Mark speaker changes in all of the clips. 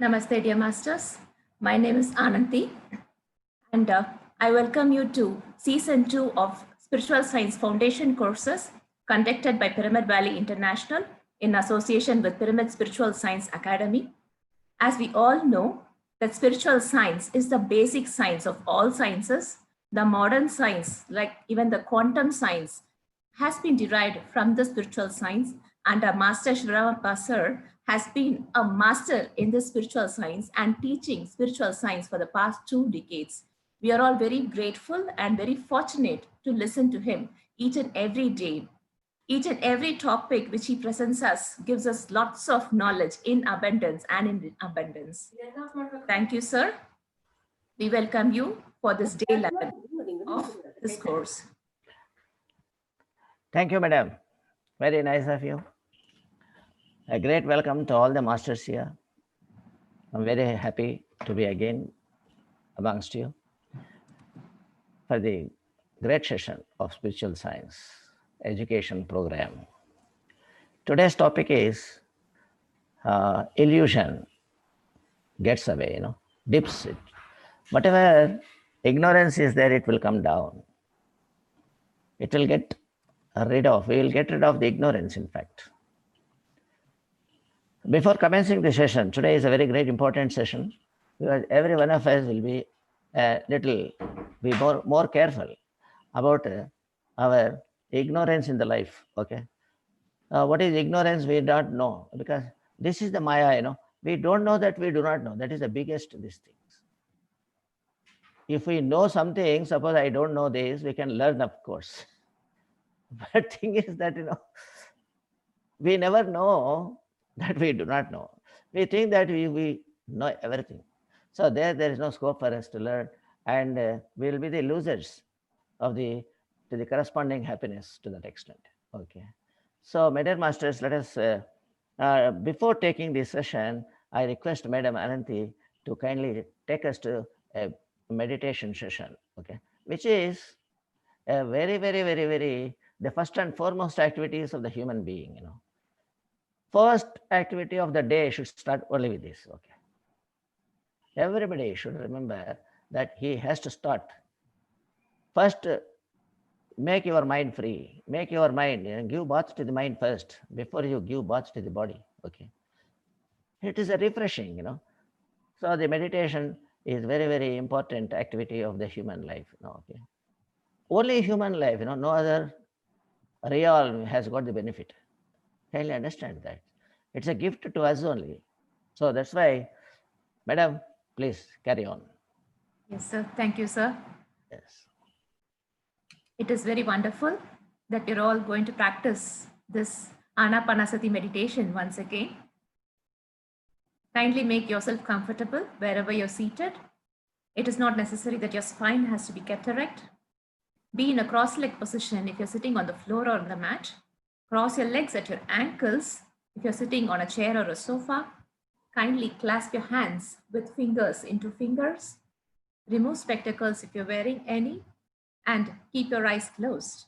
Speaker 1: Namaste, dear masters. My name is Ananthi, and I welcome you to Season 2 of Spiritual Science Foundation courses conducted by Pyramid Valley International in association with Pyramid Spiritual Science Academy. As we all know, that spiritual science is the basic science of all sciences. The modern science, like even the quantum science, has been derived from the spiritual science, and our Master Shivaramappa Sir has been a master in the spiritual science and teaching spiritual science for the past 2 decades. We are all very grateful and very fortunate to listen to him each and every day. Each and every topic which he presents us gives us lots of knowledge in abundance and in abundance. Thank you, sir. We welcome you for this day 11 of this course.
Speaker 2: Thank you, madam. Very nice of you. A great welcome to all the masters here. I'm very happy to be again amongst you for the great session of spiritual science education program. Today's topic is illusion gets away, dips it. Whatever ignorance is there, it will come down. It will get rid of, we will get rid of the ignorance, in fact. Before commencing the session, today is a very great important session because every one of us will be more careful about our ignorance in the life. Okay, what is ignorance? We don't know, because this is the Maya. We don't know that we do not know. That is the biggest these things. If we know something, suppose I don't know this, we can learn, of course. But thing is that we never know that we do not know. We think that we know everything. So there is no scope for us to learn, and we will be the losers of to the corresponding happiness to that extent. Okay. So, my dear masters, let us, before taking this session, I request Madam Ananthi to kindly take us to a meditation session, okay, which is a very, very, very, very, the first and foremost activities of the human being, First activity of the day should start only with this, okay. Everybody should remember that he has to start. First, make your mind free. Make your mind, give bath to the mind first before you give bath to the body, okay. It is a refreshing, So the meditation is very, very important activity of the human life, okay. Only human life, no other realm has got the benefit. Kindly understand that. It's a gift to us only. So that's why, madam, please carry on.
Speaker 1: Yes, sir. Thank you, sir.
Speaker 2: Yes.
Speaker 1: It is very wonderful that you're all going to practice this Anapanasati meditation once again. Kindly make yourself comfortable wherever you're seated. It is not necessary that your spine has to be kept erect. Be in a cross-leg position if you're sitting on the floor or on the mat. Cross your legs at your ankles if you're sitting on a chair or a sofa. Kindly clasp your hands with fingers into fingers. Remove spectacles if you're wearing any, and keep your eyes closed.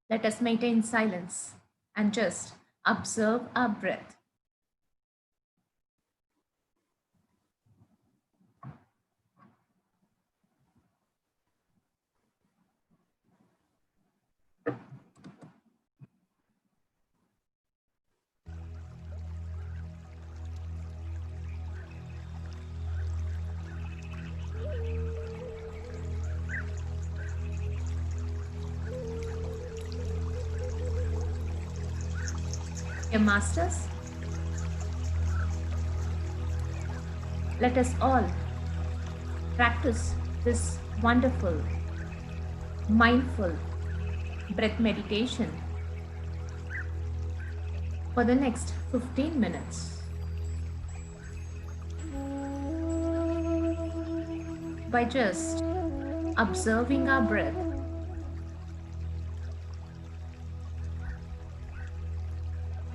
Speaker 1: Let us maintain silence and just observe our breath. Dear masters, let us all practice this wonderful, mindful breath meditation for the next 15 minutes. By just observing our breath,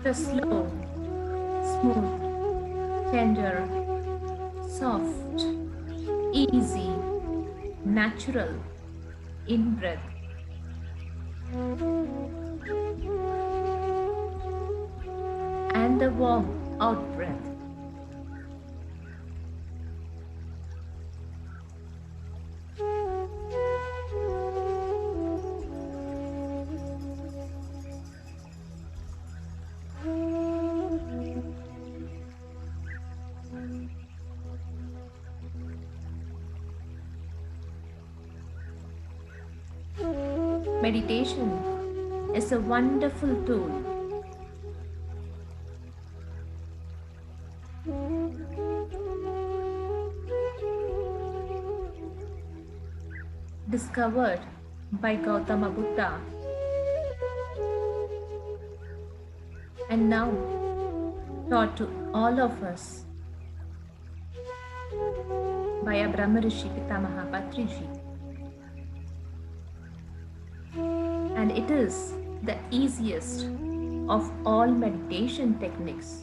Speaker 1: the slow, smooth, tender, soft, easy, natural in breath. And the warm out breath. Meditation is a wonderful tool. Discovered by Gautama Buddha and now taught to all of us by a Brahmarishi Pitamaha Patriji. And it is the easiest of all meditation techniques.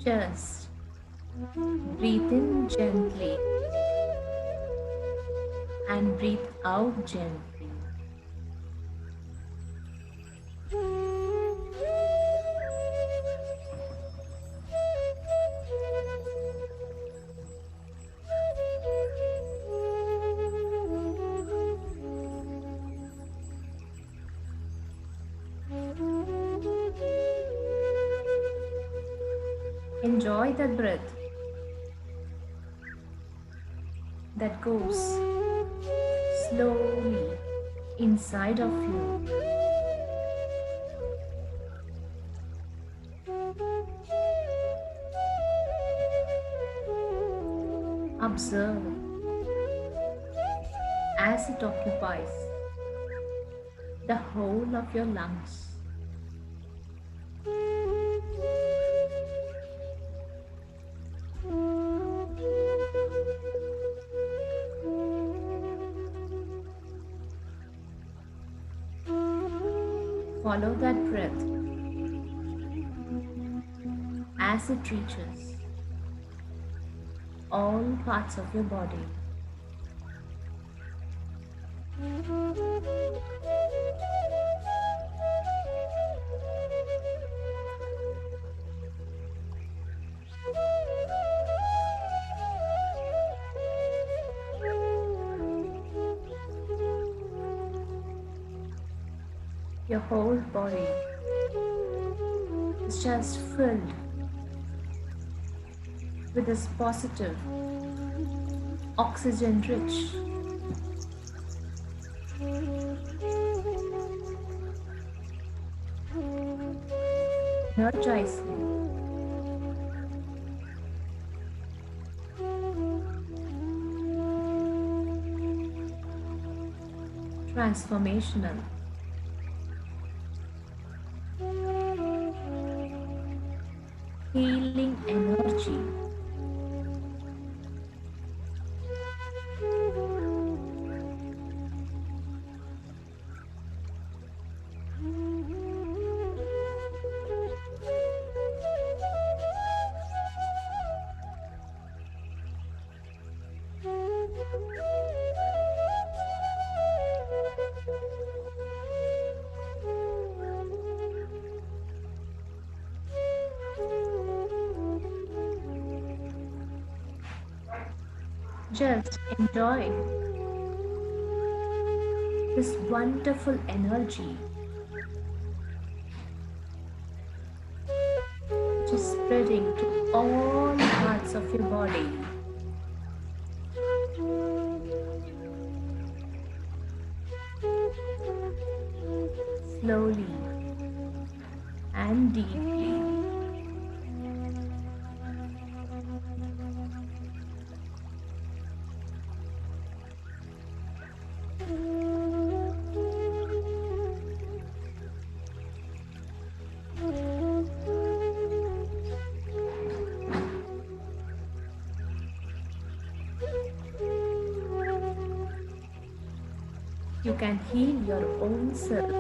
Speaker 1: Just breathe in gently and breathe out gently. Enjoy that breath that goes slowly inside of you. Observe as it occupies the whole of your lungs. Follow that breath as it reaches all parts of your body. Your whole body is just filled with this positive, oxygen-rich, energizing, transformational, healing energy. Just enjoy this wonderful energy which is spreading to all parts of your body. Slowly and deeply. can heal your own self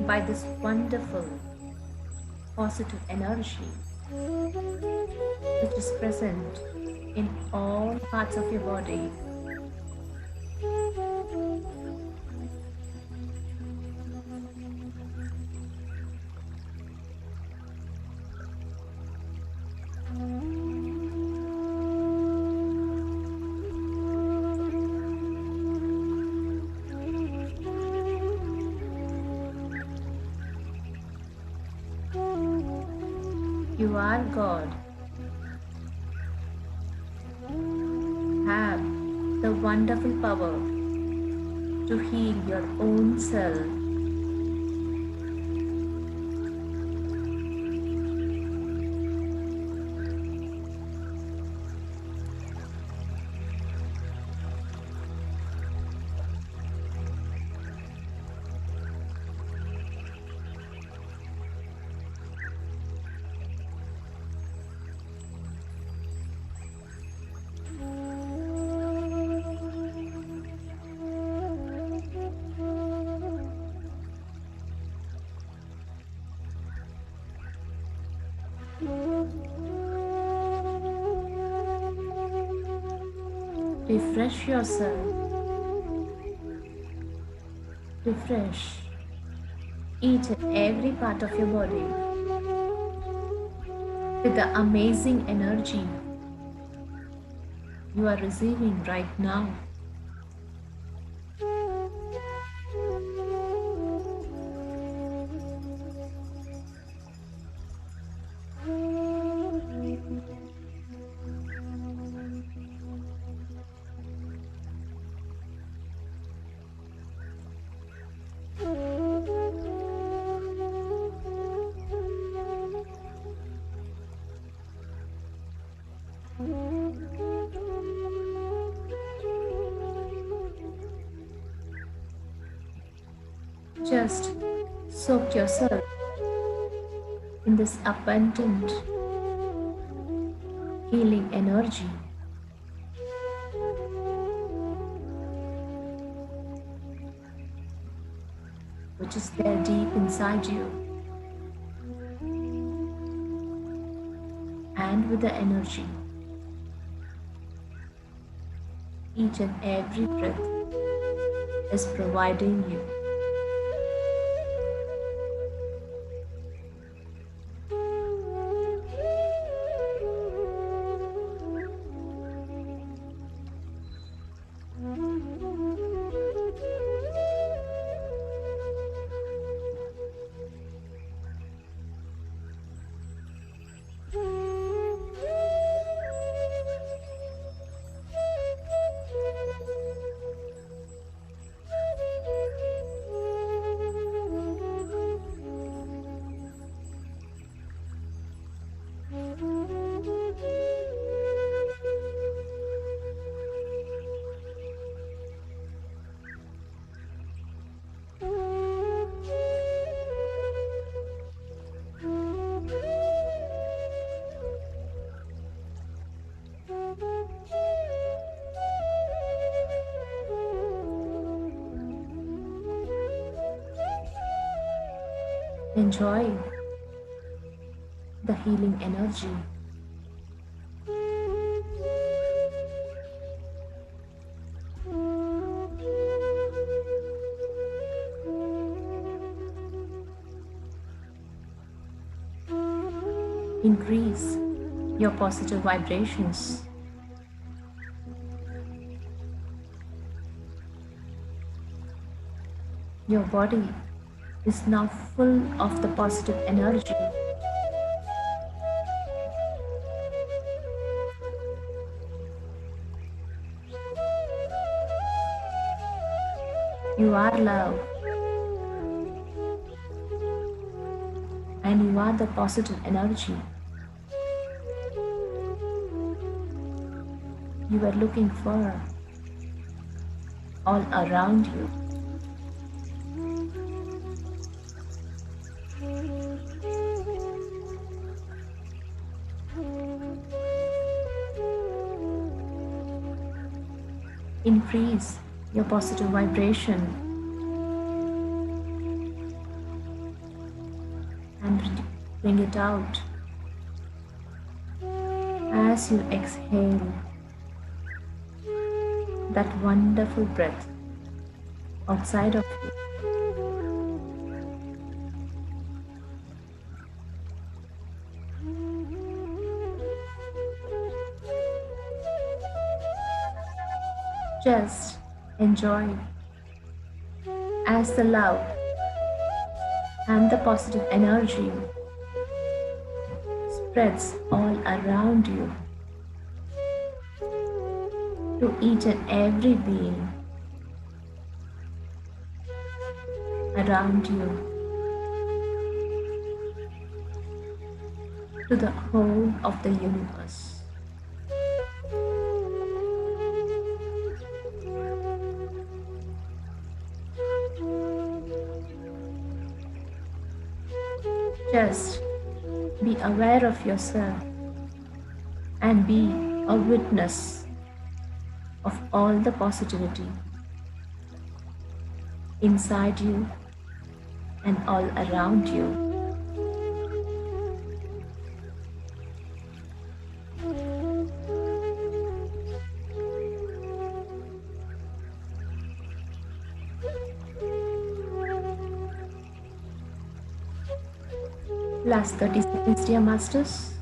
Speaker 1: by this wonderful positive energy which is present in all parts of your body. You are God. Have the wonderful power to heal your own self. Refresh yourself. Refresh each and every part of your body with the amazing energy you are receiving right now. Just soak yourself in this abundant healing energy. Which is there deep inside you. And with the energy, each and every breath is providing you. Enjoy the healing energy. Increase your positive vibrations. Your body is now full of the positive energy. You are love. And you are the positive energy. You are looking for all around you. Increase your positive vibration and bring it out as you exhale that wonderful breath outside of you. Just enjoy as the love and the positive energy spreads all around you to each and every being around you, to the whole of the universe. Just be aware of yourself and be a witness of all the positivity inside you and all around you. Last 30 seconds, dear masters.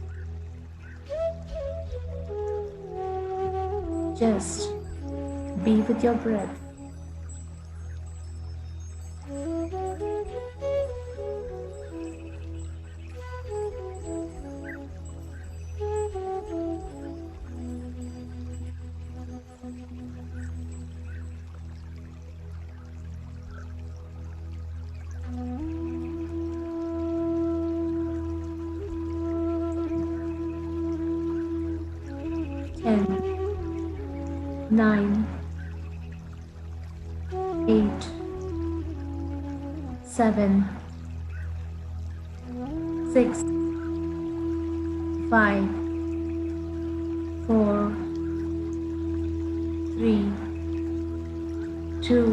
Speaker 1: Just be with your breath. Ten, 9, 8, 7, 6, 5, 4, 3, 2,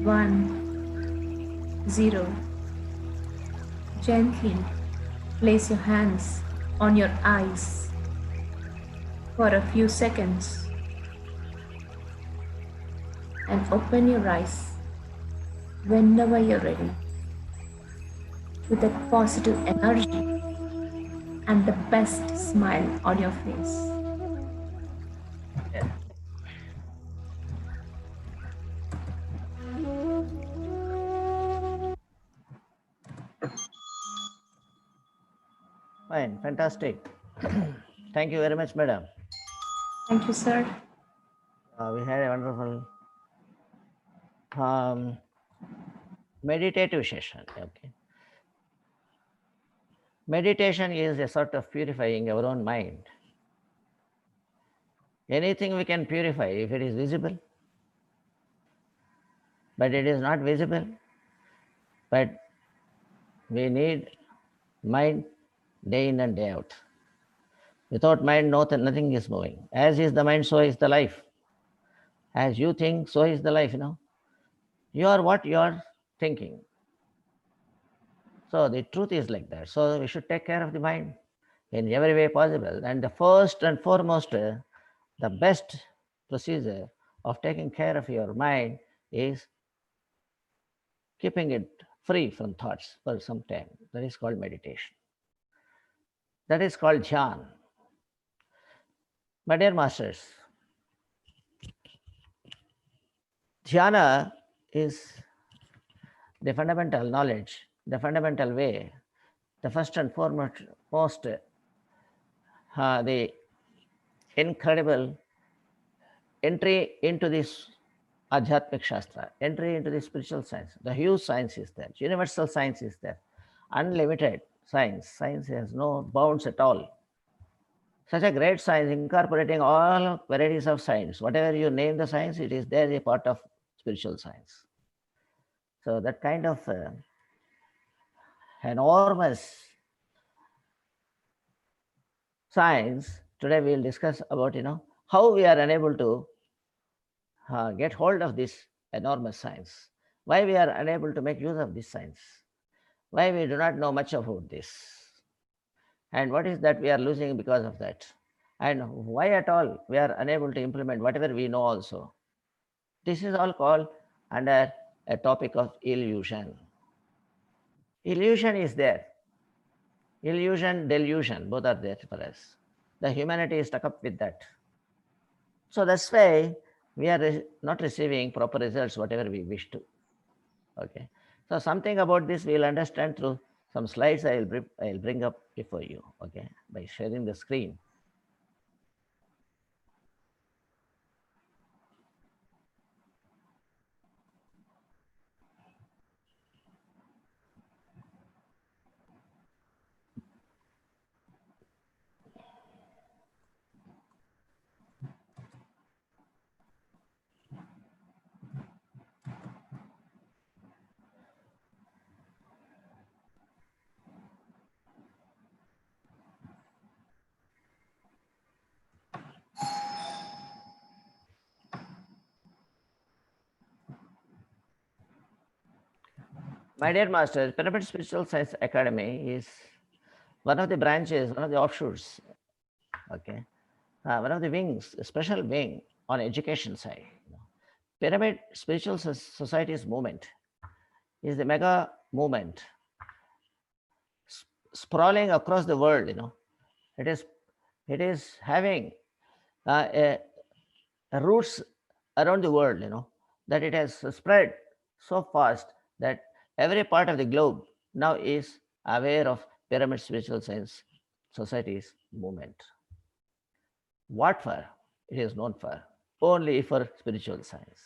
Speaker 1: 1, 0. Gently place your hands on your eyes for a few seconds and open your eyes whenever you're ready with a positive energy and the best smile on your face.
Speaker 2: Yeah. Fine, fantastic. Thank you very much, madam.
Speaker 1: Thank you, sir.
Speaker 2: We had a wonderful meditative session. Okay. Meditation is a sort of purifying our own mind. Anything we can purify if it is visible, but it is not visible. But we need mind day in and day out. Without mind, nothing is moving. As is the mind, so is the life. As you think, so is the life, You are what you are thinking. So the truth is like that. So we should take care of the mind in every way possible. And the first and foremost, the best procedure of taking care of your mind is keeping it free from thoughts for some time. That is called meditation. That is called dhyan. My dear masters, dhyana is the fundamental knowledge, the fundamental way, the first and foremost, the incredible entry into this Adhyatmic Shastra, entry into the spiritual science. The huge science is there, universal science is there, unlimited science. Science has no bounds at all. Such a great science incorporating all varieties of science. Whatever you name the science, it is there a part of spiritual science. So that kind of enormous science, today we'll discuss about, How we are unable to get hold of this enormous science? Why we are unable to make use of this science? Why we do not know much about this? And what is that we are losing because of that? And why at all we are unable to implement whatever we know also? This is all called under a topic of illusion. Illusion is there. Illusion, delusion, both are there for us. The humanity is stuck up with that. So that's why we are not receiving proper results, whatever we wish to. Okay. So something about this we'll understand through some slides I'll bring up before you. Okay, by sharing the screen. My dear master, Pyramid Spiritual Science Academy is one of the branches, one of the offshoots. Okay, one of the wings, a special wing on education side. Pyramid Spiritual Society's movement is the mega movement sprawling across the world. It is it is having a roots around the world. That it has spread so fast that every part of the globe now is aware of Pyramid Spiritual Science Society's movement. What for? It is known for only for spiritual science.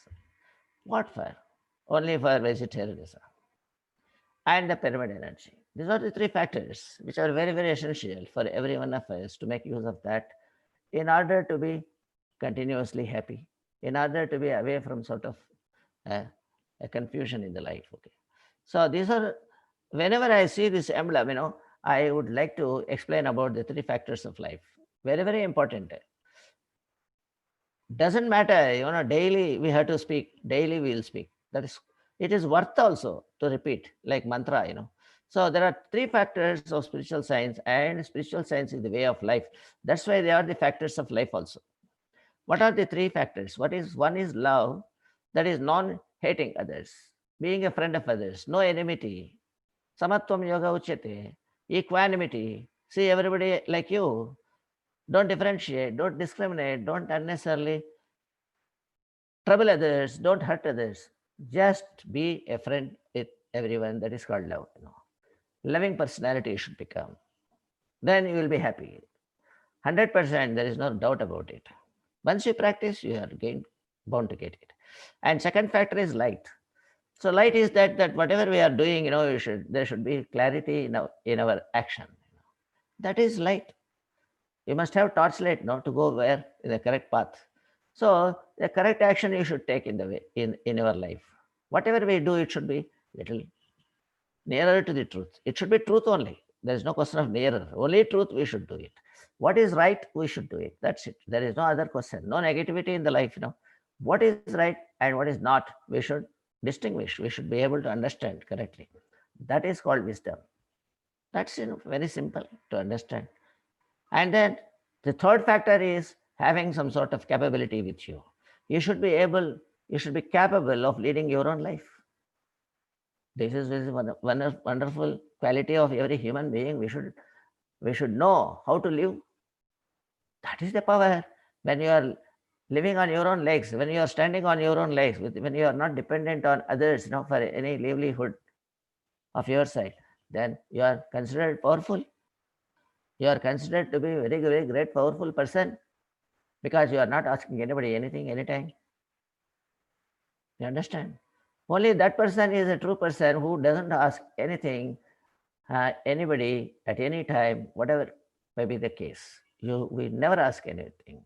Speaker 2: What for? Only for vegetarianism and the pyramid energy. These are the three factors which are very, very essential for every one of us to make use of that in order to be continuously happy, in order to be away from sort of a, a confusion in the life. Okay. So these are, whenever I see this emblem, I would like to explain about the three factors of life. Very, very important. Doesn't matter, daily we have to speak, daily we will speak. That is, it is worth also to repeat like mantra. So there are three factors of spiritual science, and spiritual science is the way of life. That's why they are the factors of life also. What are the three factors? One is love, that is non-hating others, being a friend of others, no enmity, samatvam yoga uchyate, equanimity, see everybody like you, don't differentiate, don't discriminate, don't unnecessarily trouble others, don't hurt others. Just be a friend with everyone. That is called love. Loving personality should become. Then you will be happy. 100%, there is no doubt about it. Once you practice, you are bound to get it. And second factor is light. So light is that whatever we are doing, there should be clarity in our action. That is light. You must have torchlight now to go where in the correct path. So the correct action you should take in the way in your life. Whatever we do, it should be little nearer to the truth. It should be truth only. There is no question of nearer. Only truth we should do it. What is right, we should do it. That's it. There is no other question. No negativity in the life. What is right and what is not, we should distinguish. We should be able to understand correctly. That is called wisdom. That's very simple to understand. And then the third factor is having some sort of capability with you. You should be capable of leading your own life. This is one wonderful quality of every human being. We should know how to live. That is the power. When you are living on your own legs, when you are standing on your own legs, when you are not dependent on others, for any livelihood of your side, then you are considered powerful. You are considered to be a very, very great, powerful person because you are not asking anybody anything anytime. You understand? Only that person is a true person who doesn't ask anything, anybody at any time, whatever may be the case. We never ask anything.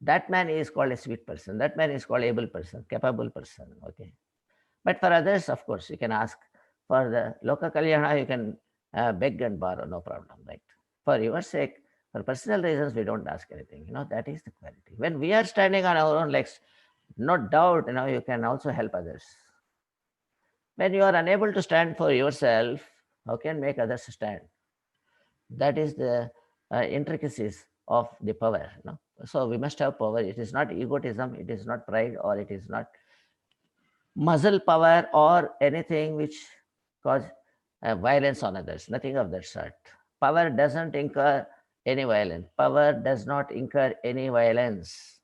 Speaker 2: That man is called a sweet person. That man is called able person, capable person. Okay. But for others, of course, you can ask. For the loka kalyana, you can beg and borrow, no problem, right? For your sake, For personal reasons, we don't ask anything. That is the quality. When we are standing on our own legs, no doubt, you can also help others. When you are unable to stand for yourself, how can make others stand? That is the intricacies of the power. So we must have power. It is not egotism, it is not pride, or it is not muscle power or anything which cause violence on others. Nothing of that sort. Power doesn't incur any violence. Power does not incur any violence.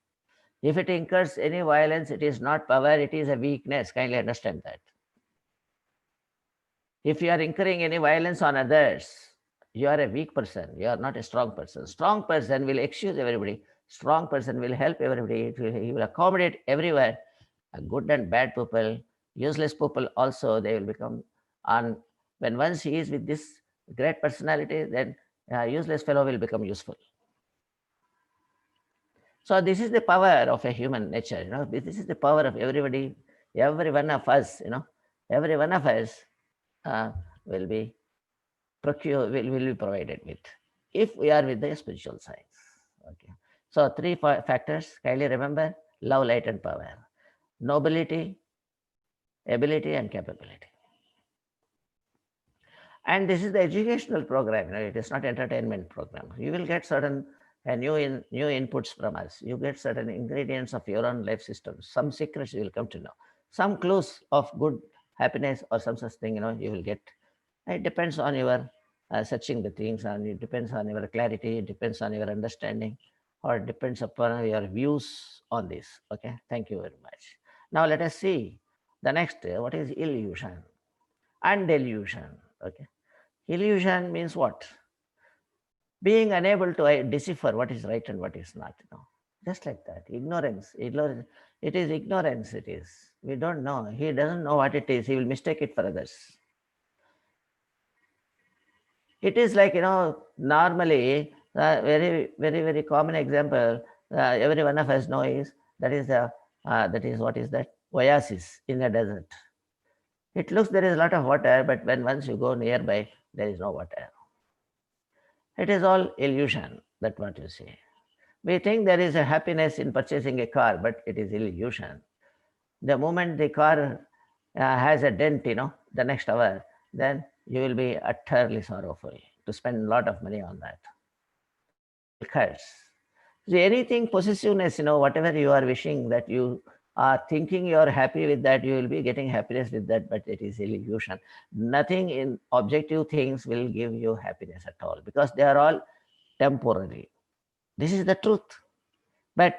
Speaker 2: If it incurs any violence, it is not power, it is a weakness. Kindly understand that. If you are incurring any violence on others, you are a weak person. You are not a strong person. Strong person will excuse everybody. Strong person will help everybody. He will accommodate everywhere. Good and bad people, useless people also, they will become on. When once he is with this great personality, then useless fellow will become useful. So this is the power of a human nature. This is the power of everybody, every one of us. Every one of us uh, will be will be provided with if we are with the spiritual science. Okay. So three factors. Kindly remember: love, light, and power, nobility, ability, and capability. And this is the educational program. It is not entertainment program. You will get certain new inputs from us. You get certain ingredients of your own life system. Some secrets you will come to know. Some clues of good happiness or some such thing. You will get. It depends on your searching the things, and it depends on your clarity. It depends on your understanding, or it depends upon your views on this. Okay. Thank you very much. Now let us see the next. What is illusion and delusion? Okay. Illusion means what? Being unable to decipher what is right and what is not. Just like that. Ignorance. Ignorance. It is ignorance. It is. We don't know. He doesn't know what it is. He will mistake it for others. It is like, normally, very, very, very common example, every one of us know is that is what is that? Oasis in a desert. It looks there is a lot of water, but when once you go nearby, there is no water. It is all illusion, that's what you see. We think there is a happiness in purchasing a car, but it is illusion. The moment the car has a dent, the next hour, then you will be utterly sorrowful to spend a lot of money on that. You will curse. So anything possessiveness, whatever you are wishing that you are thinking you are happy with that, you will be getting happiness with that, but it is illusion. Nothing in objective things will give you happiness at all because they are all temporary. This is the truth. But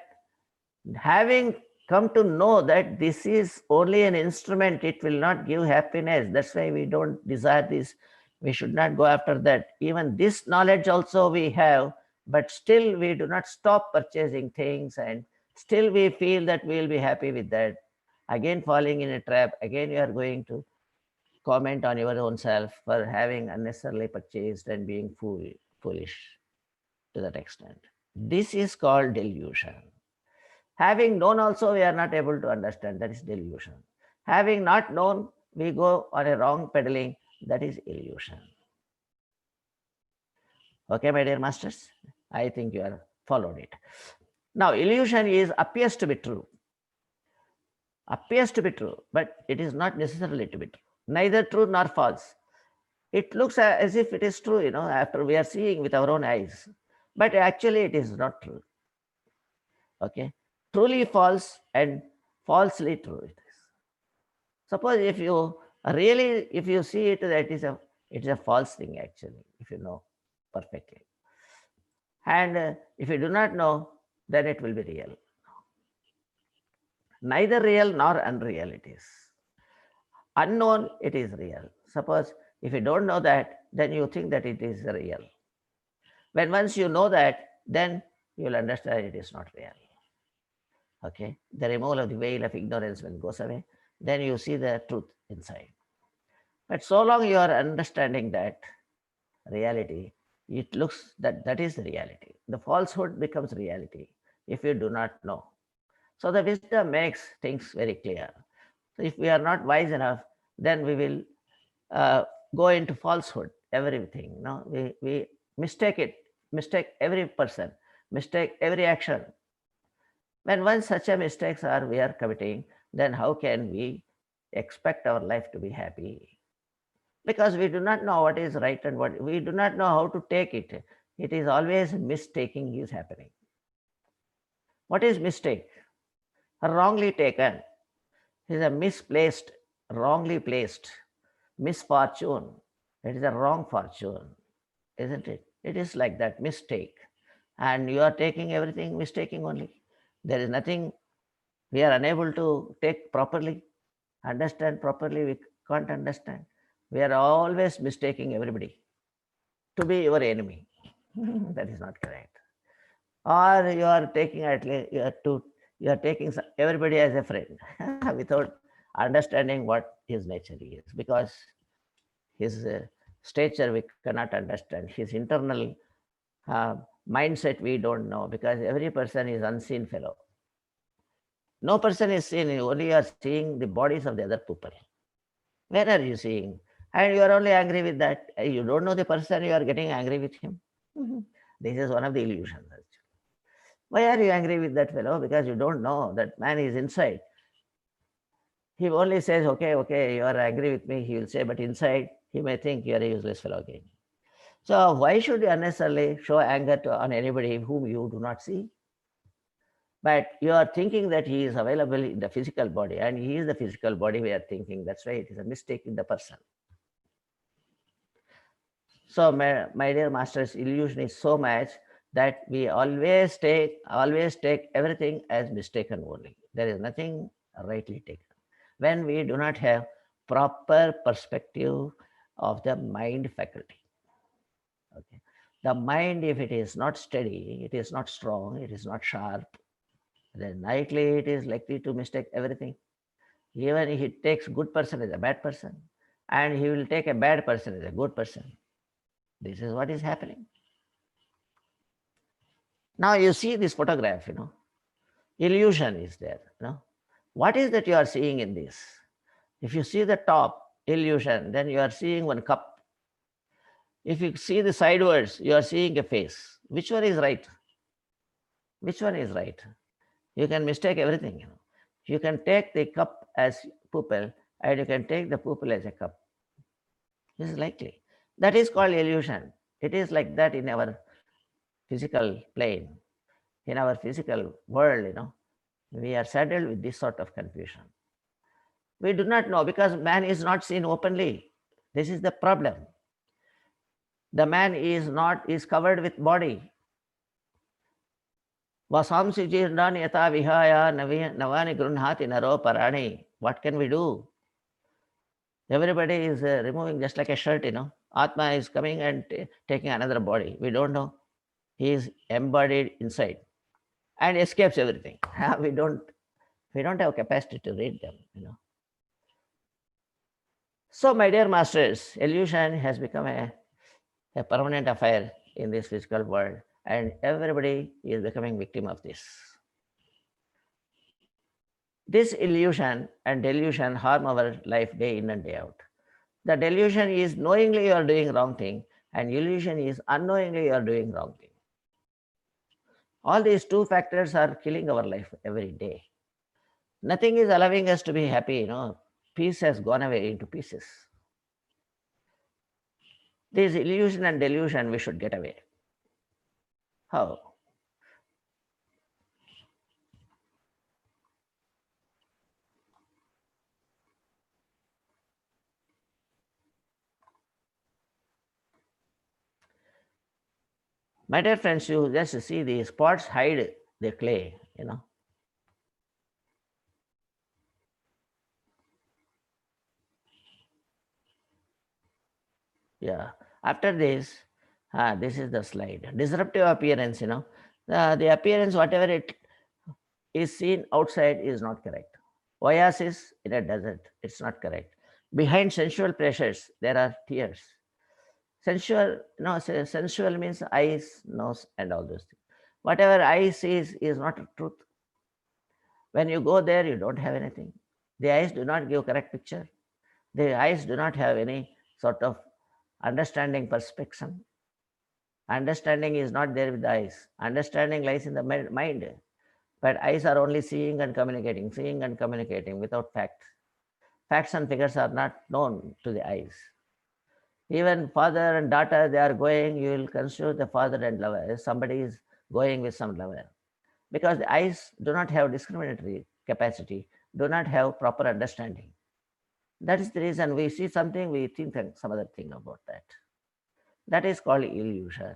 Speaker 2: having come to know that this is only an instrument, it will not give happiness. That's why we don't desire this. We should not go after that. Even this knowledge also we have, but still we do not stop purchasing things, and still we feel that we will be happy with that. Again, falling in a trap. Again, you are going to comment on your own self for having unnecessarily purchased and being foolish to that extent. This is called delusion. Having known also, we are not able to understand. That is delusion. Having not known, we go on a wrong pedaling. That is illusion. Okay, my dear masters? I think you have followed it. Now, illusion appears to be true. Appears to be true, but it is not necessarily to be true. Neither true nor false. It looks as if it is true, after we are seeing with our own eyes. But actually, it is not true. Okay? Truly false and falsely true it is. Suppose if you see it, that it's a false thing actually, if you know perfectly. And if you do not know, then it will be real. Neither real nor unreal it is. Unknown, it is real. Suppose if you don't know that, then you think that it is real. When once you know that, then you will understand it is not real. Okay, the removal of the veil of ignorance when it goes away, then you see the truth inside. But so long you are understanding that reality, it looks that is the reality. The falsehood becomes reality if you do not know. So the wisdom makes things very clear. So if we are not wise enough, then we will go into falsehood, everything. We mistake it mistake every person, mistake every action. When once such a mistakes are we are committing, then how can we expect our life to be happy? Because we do not know what is right and what we do not know how to take it. It is always mistaking is happening. What is mistake? Wrongly taken is a misplaced, wrongly placed, misfortune. It is a wrong fortune, isn't it? It is like that mistake. And you are taking everything mistaking only. There is nothing we are unable to take properly, understand properly, we can't understand. We are always mistaking everybody to be your enemy. That is not correct. Or you are taking at least you are taking everybody as a friend without understanding what his nature is, because his stature we cannot understand, his internal uh, mindset we don't know, because every person is unseen fellow. No person is seen, you only are seeing the bodies of the other people. Where are you seeing? And you are only angry with that. You don't know the person, you are getting angry with him. This is one of the illusions. Why are you angry with that fellow? Because you don't know that man is inside. He only says, okay, okay, you are angry with me, he will say, but inside he may think you are a useless fellow again. So why should you unnecessarily show anger on anybody whom you do not see? But you are thinking that he is available in the physical body, and he is the physical body we are thinking. That's why it is a mistake in the person. So my dear masters, illusion is so much that we always take everything as mistaken only. There is nothing rightly taken. When we do not have proper perspective of the mind faculty. Okay. The mind, if it is not steady, it is not strong, it is not sharp, then likely it is likely to mistake everything. Even if he takes good person as a bad person, and he will take a bad person as a good person. This is what is happening. Now you see this photograph, illusion is there. What is that you are seeing in this? If you see the top illusion, then you are seeing one cup. If you see the sidewards, you are seeing a face. Which one is right? Which one is right? You can mistake everything. You can take the cup as pupil, and you can take the pupil as a cup. This is likely. That is called illusion. It is like that in our physical plane, in our physical world. We are saddled with this sort of confusion. We do not know because man is not seen openly. This is the problem. The man is covered with body. Vasamsi jirnani yata vihaya navani grunhati naro parani. What can we do? Everybody is removing just like a shirt. Atma is coming and taking another body. We don't know. He is embodied inside and escapes everything. We don't have capacity to read them. So, my dear masters, illusion has become a permanent affair in this physical world, and everybody is becoming victim of this. This illusion and delusion harm our life day in and day out. The delusion is knowingly you are doing wrong thing, and illusion is unknowingly you are doing wrong thing. All these two factors are killing our life every day. Nothing is allowing us to be happy. Peace has gone away into pieces. This illusion and delusion we should get away. How? My dear friends, you just see the spots hide the clay. Yeah. After this is the slide. Disruptive appearance. The appearance, whatever it is seen outside, is not correct. Oasis in a desert, it's not correct. Behind sensual pleasures, there are tears. Sensual means eyes, nose, and all those things. Whatever eye sees is not truth. When you go there, you don't have anything. The eyes do not give correct picture. The eyes do not have any sort of understanding perception. Understanding is not there with the eyes. Understanding lies in the mind. But eyes are only seeing and communicating without fact. Facts and figures are not known to the eyes. Even father and daughter, they are going, you will consider the father and lover. Somebody is going with some lover. Because the eyes do not have discriminatory capacity, do not have proper understanding. That is the reason we see something, we think some other thing about that. That is called illusion.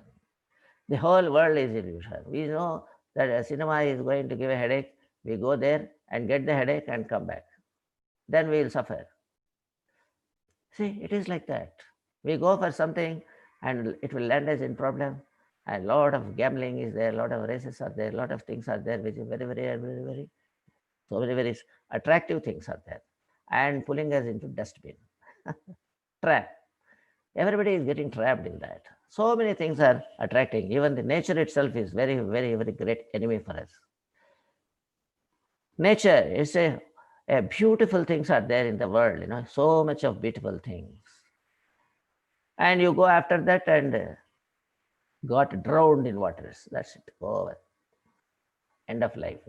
Speaker 2: The whole world is illusion. We know that a cinema is going to give a headache. We go there and get the headache and come back. Then we will suffer. See, it is like that. We go for something and it will land us in problem. And a lot of gambling is there, a lot of races are there, a lot of things are there, which is very, so very attractive things are there. And pulling us into dustbin. Trap. Everybody is getting trapped in that. So many things are attracting. Even the nature itself is very great enemy for us. Nature is a beautiful things are there in the world, so much of beautiful things. And you go after that and got drowned in waters. That's it. Over. End of life.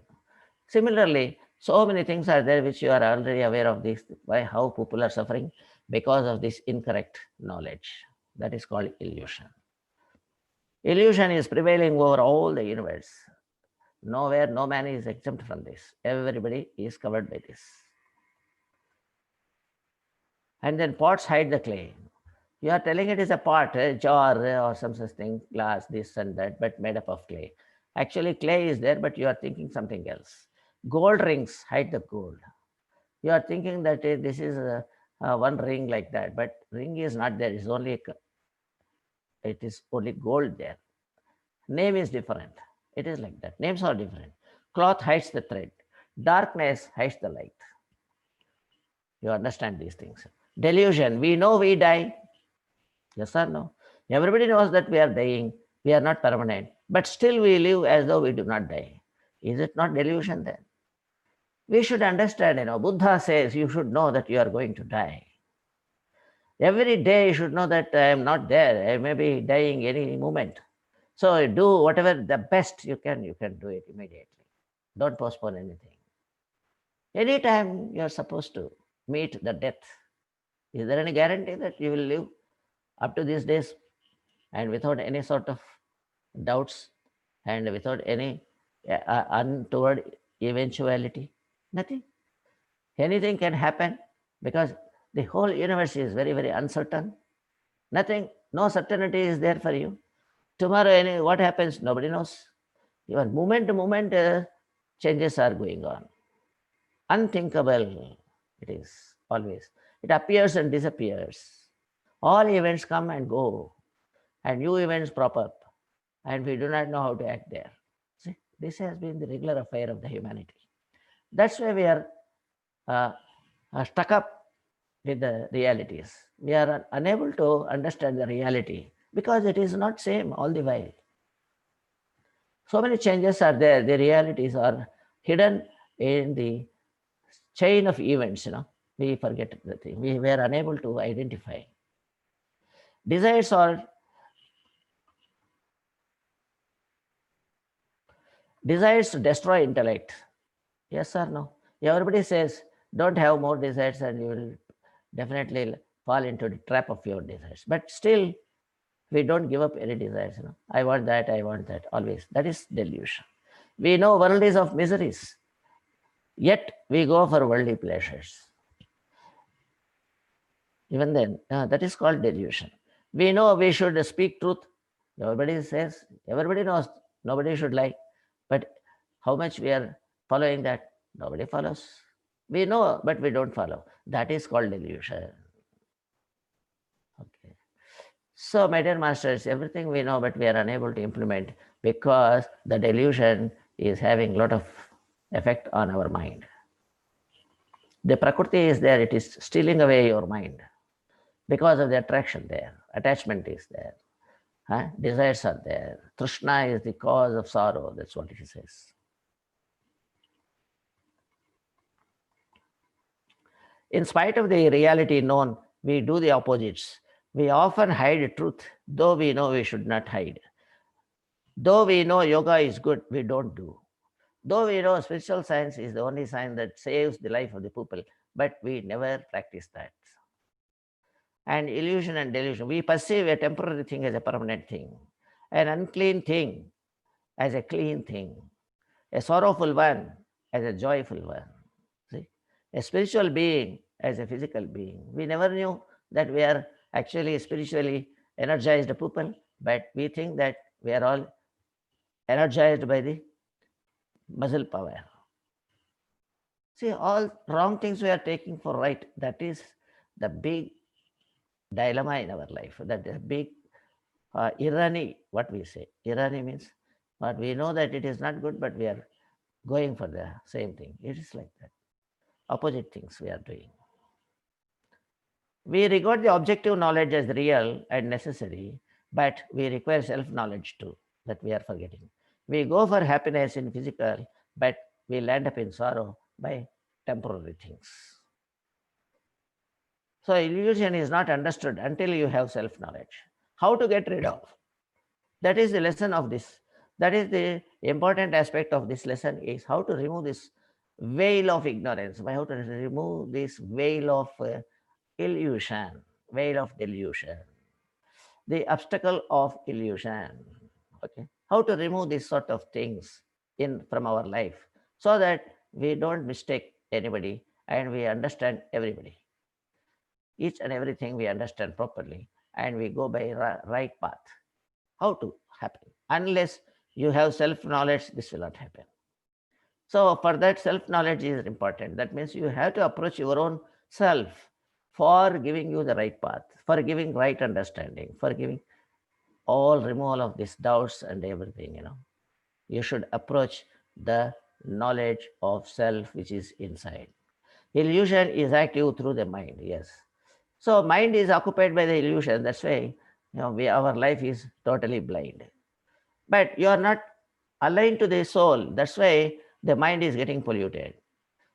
Speaker 2: Similarly, so many things are there which you are already aware of this, why how people are suffering because of this incorrect knowledge. That is called illusion. Illusion is prevailing over all the universe. Nowhere, no man is exempt from this. Everybody is covered by this. And then pots hide the clay. You are telling it is a pot, a jar, or some such thing, glass, this and that, but made up of clay. Actually, clay is there, but you are thinking something else. Gold rings hide the gold. You are thinking that this is one ring like that, but ring is not there. It is only gold there. Name is different. It is like that. Names are different. Cloth hides the thread. Darkness hides the light. You understand these things. Delusion. We know we die. Yes or no? Everybody knows that we are dying. We are not permanent. But still we live as though we do not die. Is it not delusion then? We should understand, Buddha says you should know that you are going to die. Every day you should know that I am not there. I may be dying any moment. So do whatever the best you can do it immediately. Don't postpone anything. Anytime you are supposed to meet the death. Is there any guarantee that you will live up to these days and without any sort of doubts and without any untoward eventuality? Nothing. Anything can happen because the whole universe is very uncertain. Nothing, no certainty is there for you. Tomorrow, what happens, nobody knows. Even moment to moment, changes are going on. Unthinkable it is always. It appears and disappears. All events come and go, and new events prop up, and we do not know how to act there. See, this has been the regular affair of the humanity. That's why we are stuck up with the realities. We are unable to understand the reality because it is not same all the while. So many changes are there. The realities are hidden in the chain of events. We forget the thing. We were unable to identify. Desires destroy intellect. Yes or no? Everybody says don't have more desires and you will definitely fall into the trap of your desires. But still, we don't give up any desires. I want that, always. That is delusion. We know world is of miseries, yet we go for worldly pleasures. Even then, that is called delusion. We know we should speak truth. Everybody says, everybody knows nobody should lie. But how much we are following that? Nobody follows. We know, but we don't follow. That is called delusion. Okay. So, my dear masters, everything we know, but we are unable to implement because the delusion is having a lot of effect on our mind. The Prakriti is there, it is stealing away your mind because of the attraction there. Attachment is there. Desires are there. Trishna is the cause of sorrow. That's what it says. In spite of the reality known, we do the opposites. We often hide truth, though we know we should not hide. Though we know yoga is good, we don't do. Though we know spiritual science is the only science that saves the life of the people, but we never practice that. And illusion and delusion. We perceive a temporary thing as a permanent thing, an unclean thing as a clean thing, a sorrowful one as a joyful one. See? A spiritual being as a physical being. We never knew that we are actually spiritually energized people, but we think that we are all energized by the muscle power. See, all wrong things we are taking for right. That is the big dilemma in our life. That is big irony, what we say. Irony means what we know that it is not good, but we are going for the same thing. It is like that. Opposite things we are doing. We regard the objective knowledge as real and necessary, but we require self knowledge too, that we are forgetting. We go for happiness in physical, but we land up in sorrow by temporary things. So, illusion is not understood until you have self knowledge. How to get rid of? That is the lesson of this. That is the important aspect of this lesson is how to remove this veil of ignorance, by how to remove this veil of illusion, veil of delusion, the obstacle of illusion. Okay, how to remove these sort of things in from our life so that we don't mistake anybody and we understand everybody. Each and everything we understand properly and we go by right path. How to happen? Unless you have self knowledge, this will not happen. So for that, self knowledge is important. That means you have to approach your own self for giving you the right path, for giving right understanding, for giving all removal of these doubts and everything. You should approach the knowledge of self which is inside. Illusion is active through the mind. Yes. So mind is occupied by the illusion. That's why our life is totally blind. But you are not aligned to the soul. That's why the mind is getting polluted.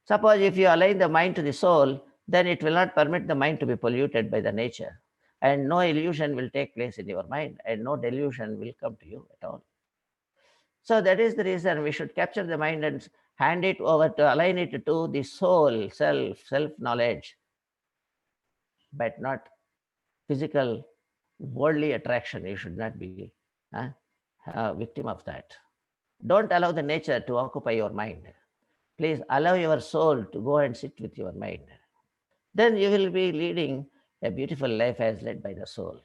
Speaker 2: Suppose if you align the mind to the soul, then it will not permit the mind to be polluted by the nature. And no illusion will take place in your mind, and no delusion will come to you at all. So that is the reason we should capture the mind and hand it over to align it to the soul, self knowledge, but not physical, worldly attraction. You should not be a victim of that. Don't allow the nature to occupy your mind. Please allow your soul to go and sit with your mind. Then you will be leading a beautiful life as led by the soul.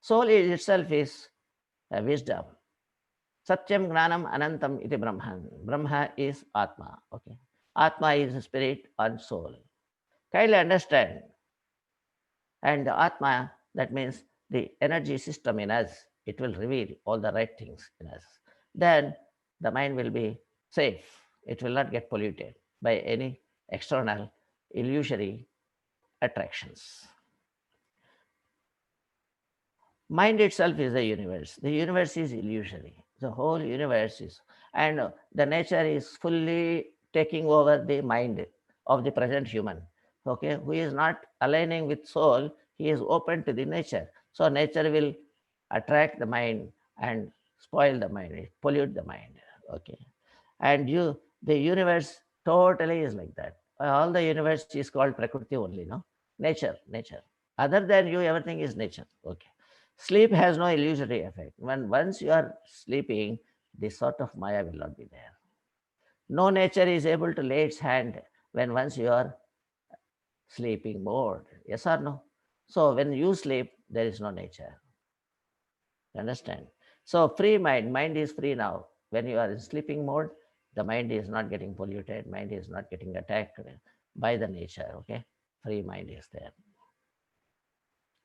Speaker 2: Soul itself is a wisdom. Satyam Gnanam Anantam iti Brahman. Brahma is Atma. Okay. Atma is spirit and soul. Kindly understand. And the Atma, that means the energy system in us, it will reveal all the right things in us. Then the mind will be safe. It will not get polluted by any external illusory attractions. Mind itself is the universe. The universe is illusory. The whole universe is, and the nature is fully taking over the mind of the present human. Okay, who is not aligning with soul, he is open to the nature. So nature will attract the mind and spoil the mind, pollute the mind. Okay, and the universe totally is like that. All the universe is called prakriti only, no? Nature. Other than you, everything is nature. Okay. Sleep has no illusory effect. When once you are sleeping, this sort of maya will not be there. No nature is able to lay its hand when once you are sleeping mode. Yes or no? So when you sleep, there is no nature. Understand? So free mind is free now. When you are in sleeping mode, the mind is not getting polluted, mind is not getting attacked by the nature. Okay, free mind is there.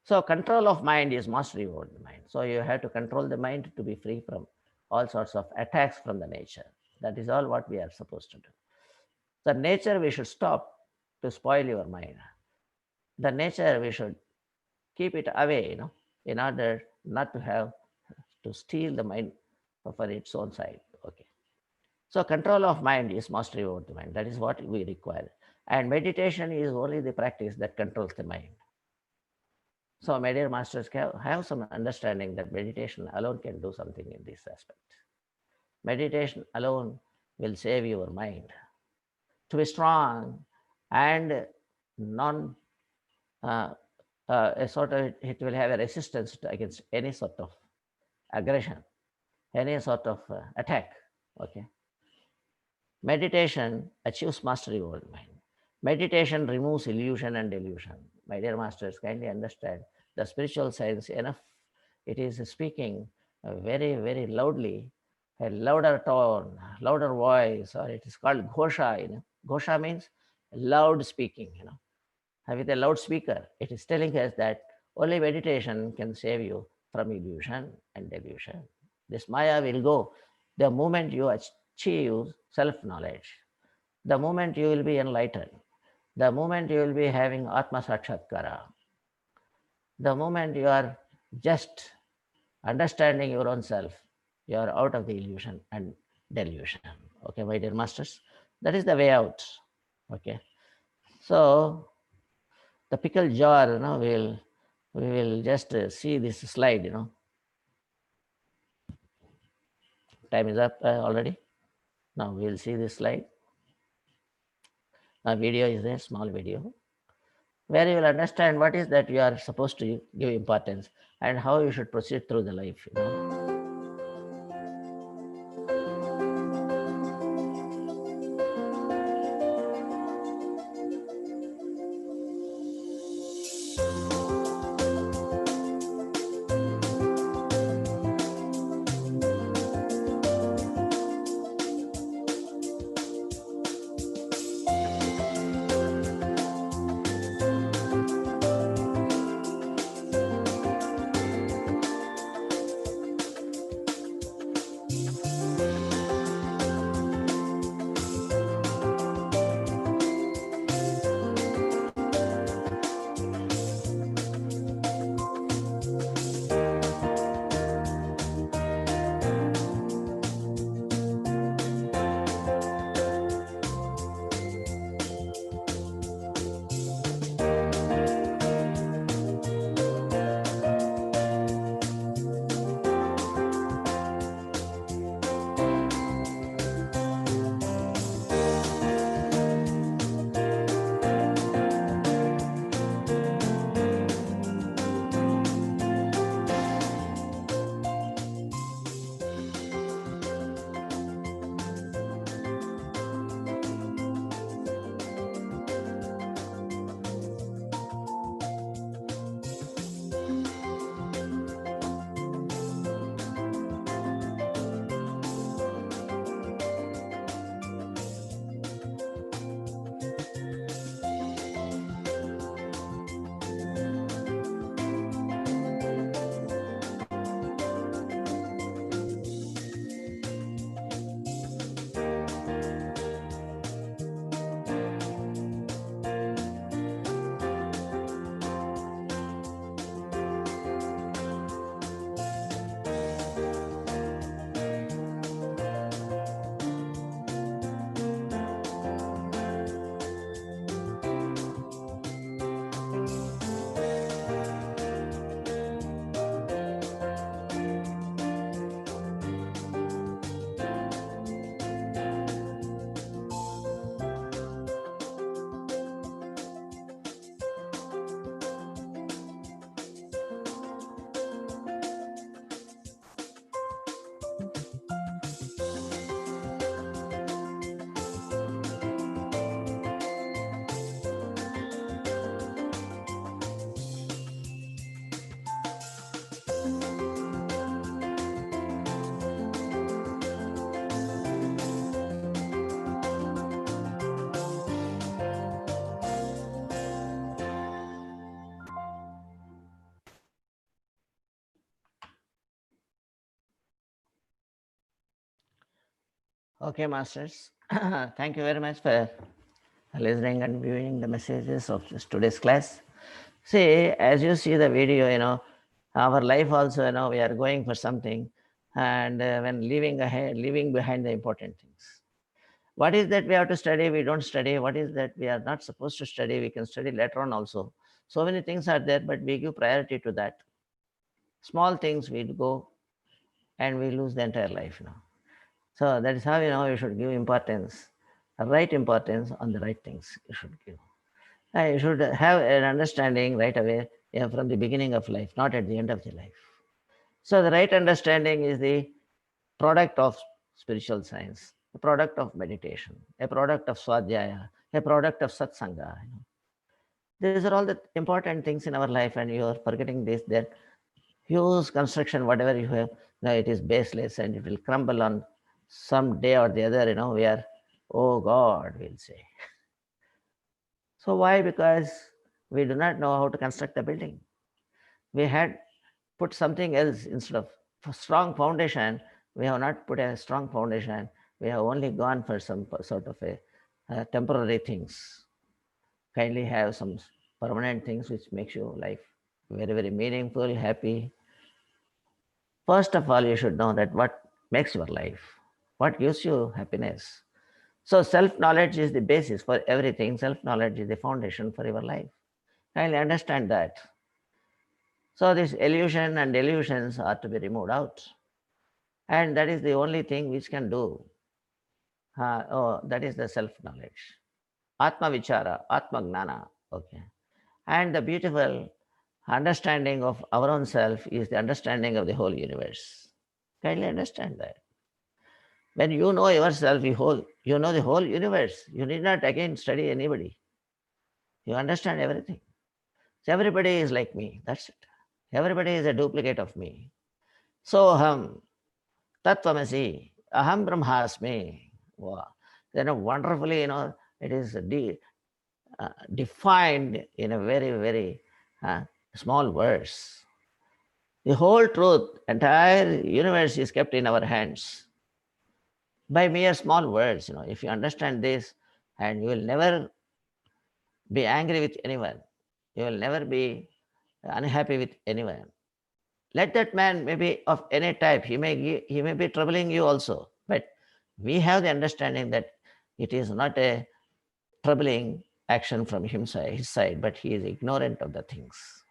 Speaker 2: So control of mind is mastery over the mind. So you have to control the mind to be free from all sorts of attacks from the nature. That is all what we are supposed to do. The nature we should stop to spoil your mind. The nature we should keep it away, in order not to have to steal the mind for its own side. Okay. So control of mind is mastery over the mind. That is what we require. And meditation is only the practice that controls the mind. So, my dear masters, have some understanding that meditation alone can do something in this aspect. Meditation alone will save your mind to be strong and non a sort of it will have a resistance against any sort of aggression, any sort of attack. Okay. Meditation achieves mastery over the mind. Meditation removes illusion and delusion. My dear masters, kindly understand the spiritual science enough. It is speaking very, very loudly, a louder tone, louder voice, or it is called ghosha. Ghosha means loud speaking. With a loudspeaker, it is telling us that only meditation can save you from illusion and delusion. This Maya will go the moment you achieve self knowledge, the moment you will be enlightened, the moment you will be having Atma Sakshatkara, the moment you are just understanding your own self, you are out of the illusion and delusion. Okay, my dear masters, that is the way out. Okay, so the pickle jar, we will just see this slide. Time is up already. Now we will see this slide. A video is there, small video, where you will understand what is that you are supposed to give importance and how you should proceed through the life. Okay, masters. Thank you very much for listening and viewing the messages of today's class. See, as you see the video, our life also, we are going for something, and when leaving behind the important things. What is that we have to study? We don't study. What is that we are not supposed to study? We can study later on also. So many things are there, but we give priority to that. Small things we go and we lose the entire life. So that is how you should give importance, right importance on the right things you should give. And you should have an understanding right away from the beginning of life, not at the end of the life. So the right understanding is the product of spiritual science, a product of meditation, a product of swadhyaya, a product of satsanga. These are all the important things in our life, and you are forgetting this. That huge construction, whatever you have, it is baseless and it will crumble on some day or the other. We are, oh God, we'll say. So why? Because we do not know how to construct the building. We had put something else instead of a strong foundation. We have not put a strong foundation. We have only gone for some sort of a temporary things. Kindly have some permanent things which makes your life very, very meaningful, happy. First of all, you should know that what makes your life, what gives you happiness. So self-knowledge is the basis for everything. Self-knowledge is the foundation for your life. Kindly understand that. So this illusion and delusions are to be removed out. And that is the only thing which can do. That is the self-knowledge. Atma Vichara, Atma Gnana. Okay. And the beautiful understanding of our own self is the understanding of the whole universe. Kindly understand that. When you know yourself, you know the whole universe. You need not again study anybody. You understand everything. So everybody is like me. That's it. Everybody is a duplicate of me. So Tattvamasi, Aham Brahmasmi. Wow. Wonderfully, it is defined in a very, very small words. The whole truth, entire universe is kept in our hands by mere small words. If you understand this, and you will never be angry with anyone, you will never be unhappy with anyone. Let that man may be of any type, he may be troubling you also, but we have the understanding that it is not a troubling action from his side, but he is ignorant of the things.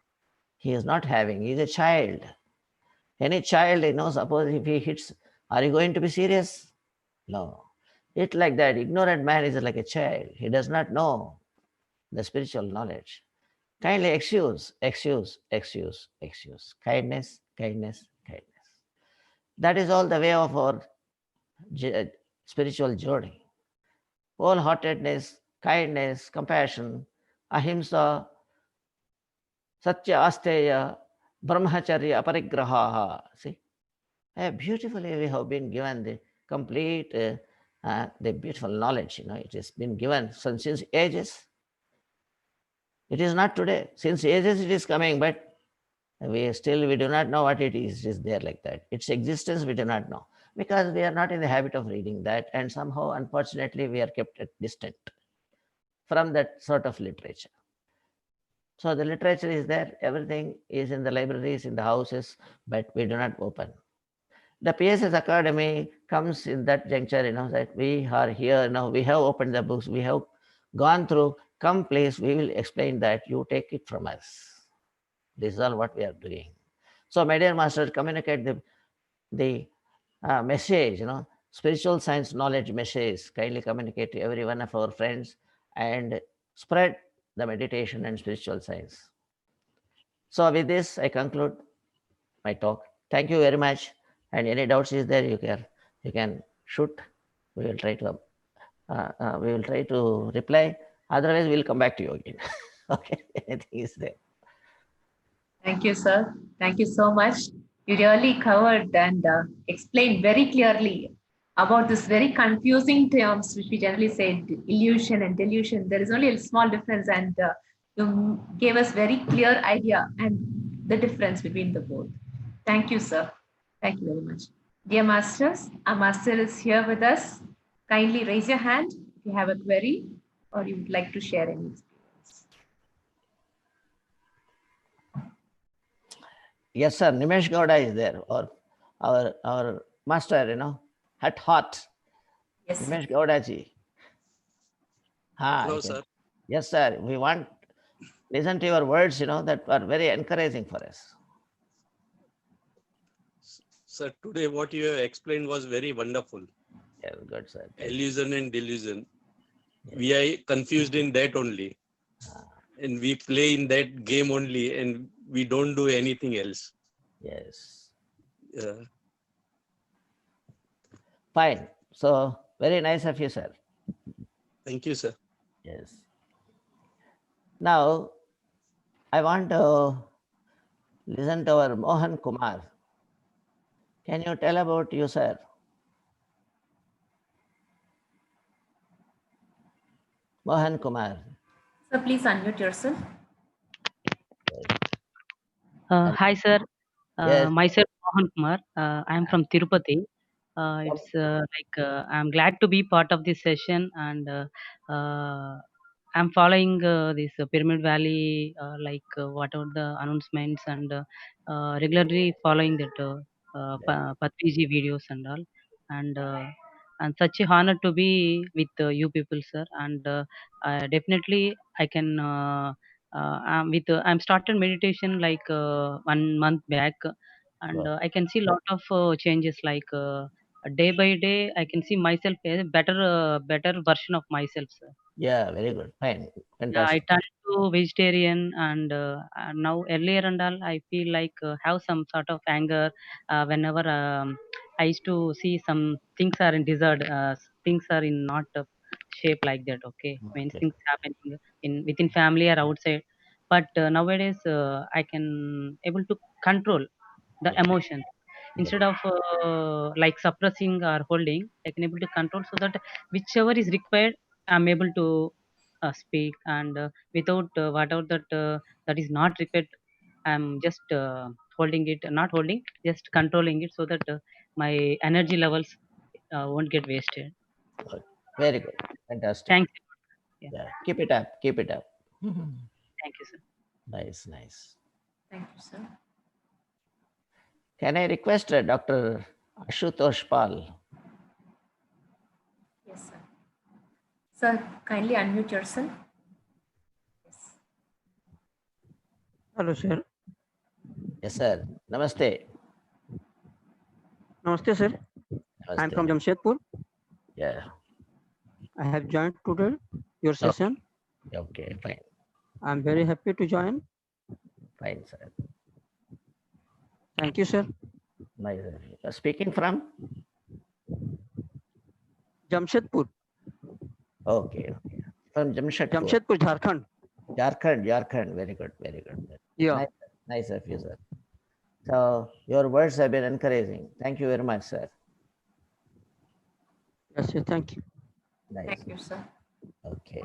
Speaker 2: He is not having, he is a child. Any child, suppose if he hits, are you going to be serious? No. It's like that. Ignorant man is like a child. He does not know the spiritual knowledge. Kindly excuse. Kindness, kindness, kindness. That is all the way of our spiritual journey. Wholeheartedness, kindness, compassion, ahimsa, satya asteya, brahmacharya aparigraha. See, beautifully we have been given the complete, the beautiful knowledge. It has been given since ages. It is not today. Since ages it is coming, but we do not know what it is. It is there like that. Its existence we do not know because we are not in the habit of reading that, and somehow, unfortunately, we are kept at distant from that sort of literature. So the literature is there. Everything is in the libraries, in the houses, but we do not open. The PSS Academy comes in that juncture, that we are here, we have opened the books, we have gone through, come please, we will explain that, you take it from us. This is all what we are doing. So my dear masters, communicate the message, spiritual science knowledge message, kindly communicate to every one of our friends and spread the meditation and spiritual science. So with this, I conclude my talk. Thank you very much. And any doubts is there, you can shoot. We will try to reply. Otherwise, we'll come back to you again. Okay, anything is there.
Speaker 1: Thank you, sir. Thank you so much. You really covered and explained very clearly about this very confusing terms, which we generally say illusion and delusion. There is only a small difference, and you gave us very clear idea and the difference between the both. Thank you, sir. Thank you very much. Dear masters, our master is here with us. Kindly raise your hand if you have a query or you would like to share any experience.
Speaker 2: Yes, sir. Nimesh Gowda is there, or our master, at heart.
Speaker 1: Yes.
Speaker 2: Nimesh Gowda ji.
Speaker 3: Hello, sir.
Speaker 2: Yes, sir. We want listen to your words, that are very encouraging for us.
Speaker 3: Sir, today what you have explained was very wonderful.
Speaker 2: Yes, good, sir. Thank you.
Speaker 3: Illusion and delusion.
Speaker 2: Yes.
Speaker 3: We are confused in that only. And we play in that game only, and we don't do anything else.
Speaker 2: Yes.
Speaker 3: Uh,
Speaker 2: Fine. So, very nice of you, sir.
Speaker 3: Thank you, sir.
Speaker 2: Yes. Now, I want to listen to our Mohan Kumar. Can you tell about you, sir? Mohan Kumar.
Speaker 1: So please unmute yourself.
Speaker 4: Hi, sir.
Speaker 2: Yes.
Speaker 4: Myself, Mohan Kumar. I am from Tirupati. I'm glad to be part of this session, and I'm following this Pyramid Valley, whatever the announcements, and regularly following that Patriji videos and all. And such a honor to be with you people, sir. And definitely, I can. I'm started meditation like 1 month back, and I can see a lot of changes. Day by day, I can see myself a better version of myself, sir.
Speaker 2: Yeah, very good. Fine.
Speaker 4: Yeah, I
Speaker 2: Fantastic.
Speaker 4: turned to vegetarian, and now earlier and all, I feel like have some sort of anger whenever I used to see some things are in desert, things are in not shape like that. Okay, when
Speaker 2: Okay.
Speaker 4: things happening in within family or outside, but nowadays I can able to control the
Speaker 2: Yeah.
Speaker 4: emotion instead of like suppressing or holding. I can able to control so that whichever is required, I'm able to speak, and without whatever that is not required, I'm just holding it, not holding, just controlling it so that my energy levels won't get wasted.
Speaker 2: Good. Very good. Fantastic.
Speaker 4: Thanks. Yeah,
Speaker 2: Yeah. Keep it up. Keep it up.
Speaker 4: thank you, sir.
Speaker 2: Nice, nice.
Speaker 1: Thank you, sir.
Speaker 2: Can I request Dr. Ashutosh Pal?
Speaker 1: Yes, sir. Sir, kindly unmute yourself. Yes.
Speaker 5: Hello, sir.
Speaker 2: Yes, sir. Namaste.
Speaker 5: Namaste, sir. I'm
Speaker 2: Namaste.
Speaker 5: from Jamshedpur.
Speaker 2: Yeah.
Speaker 5: I have joined today your session.
Speaker 2: Okay, fine.
Speaker 5: I'm very happy to join.
Speaker 2: Fine, sir.
Speaker 5: Thank you, sir.
Speaker 2: Nice. You're speaking from?
Speaker 5: Jamshedpur.
Speaker 2: Okay. From Jamshedpur.
Speaker 5: Jamshedpur, Jharkhand.
Speaker 2: Jharkhand. Very good. Very good.
Speaker 5: Yeah.
Speaker 2: Nice of you, sir. So your words have been encouraging. Thank you very much, sir.
Speaker 5: Yes, sir. Thank you.
Speaker 2: Nice.
Speaker 1: Thank you, sir.
Speaker 2: Okay.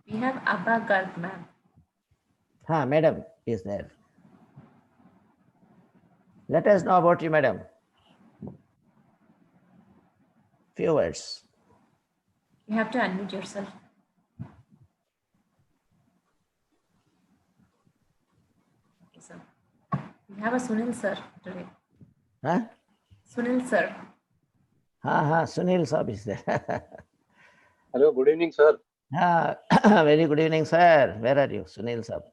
Speaker 1: We have Abba Garg, ma'am.
Speaker 2: Madam is there. Let us know about you, madam. Few words.
Speaker 1: You have to unmute yourself. Okay, sir. We have a Sunil sir today.
Speaker 2: Huh?
Speaker 1: Sunil sir.
Speaker 2: Sunil Saab is there.
Speaker 6: Hello, good evening, sir.
Speaker 2: Very good evening, sir. Where are you, Sunil Saab?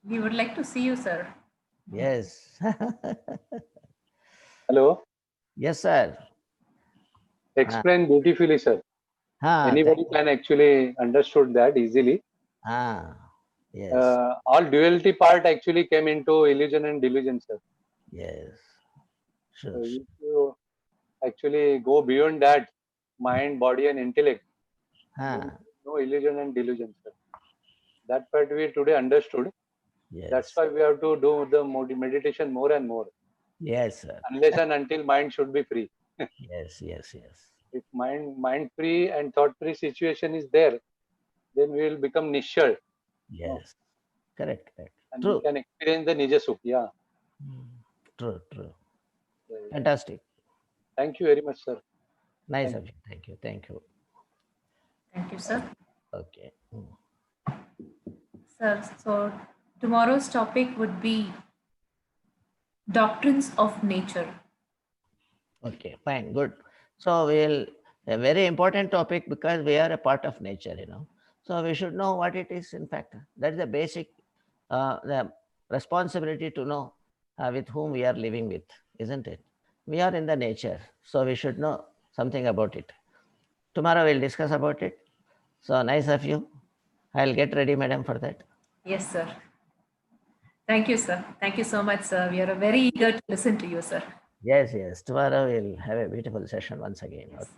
Speaker 1: We would like to see you, sir.
Speaker 2: Yes.
Speaker 6: Hello.
Speaker 2: Yes, sir.
Speaker 6: Explain beautifully, sir. Anybody can actually understood that easily.
Speaker 2: Yes.
Speaker 6: All duality part actually came into illusion and delusion, sir.
Speaker 2: Yes.
Speaker 6: So
Speaker 2: Sure.
Speaker 6: if you actually go beyond that, mind, body, and intellect, no illusion and delusion, sir. That part we today understood.
Speaker 2: Yes.
Speaker 6: That's why we have to do the meditation more and more.
Speaker 2: Yes, sir.
Speaker 6: Unless and until mind should be free.
Speaker 2: Yes.
Speaker 6: If mind free and thought free situation is there, then we will become nishal.
Speaker 2: Yes. Correct.
Speaker 6: And
Speaker 2: True.
Speaker 6: we can experience the Nija Sukh. Yeah.
Speaker 2: True. Fantastic.
Speaker 6: Thank you very much, sir.
Speaker 2: Nice of you. Thank you.
Speaker 1: Thank you, sir.
Speaker 2: Okay.
Speaker 1: Sir, so tomorrow's topic would be doctrines of nature.
Speaker 2: Okay, fine, good. So we'll A very important topic because we are a part of nature, So we should know what it is, in fact. That's the basic the responsibility to know with whom we are living with, isn't it? We are in the nature, so we should know something about it. Tomorrow we'll discuss about it. So nice of you. I'll get ready, madam, for that.
Speaker 1: Yes, sir. Thank you, sir. Thank you so much, sir. We are very eager to listen to you, sir.
Speaker 2: Yes, yes. Tomorrow we'll have a beautiful session once again.
Speaker 1: Yes.
Speaker 2: Okay.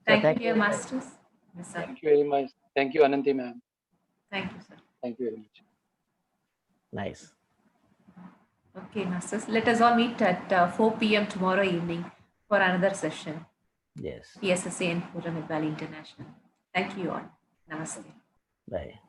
Speaker 1: Thank you,
Speaker 2: thank
Speaker 1: dear
Speaker 2: you.
Speaker 1: masters. Yes, sir.
Speaker 6: Thank you very much. Thank you, Ananti ma'am.
Speaker 1: Thank you, sir.
Speaker 6: Thank you very much.
Speaker 2: Nice.
Speaker 1: Okay, masters. Let us all meet at 4 p.m. tomorrow evening for another session.
Speaker 2: Yes.
Speaker 1: PSSA and Pyramid Valley International. Thank you all. Namaste.
Speaker 2: Bye.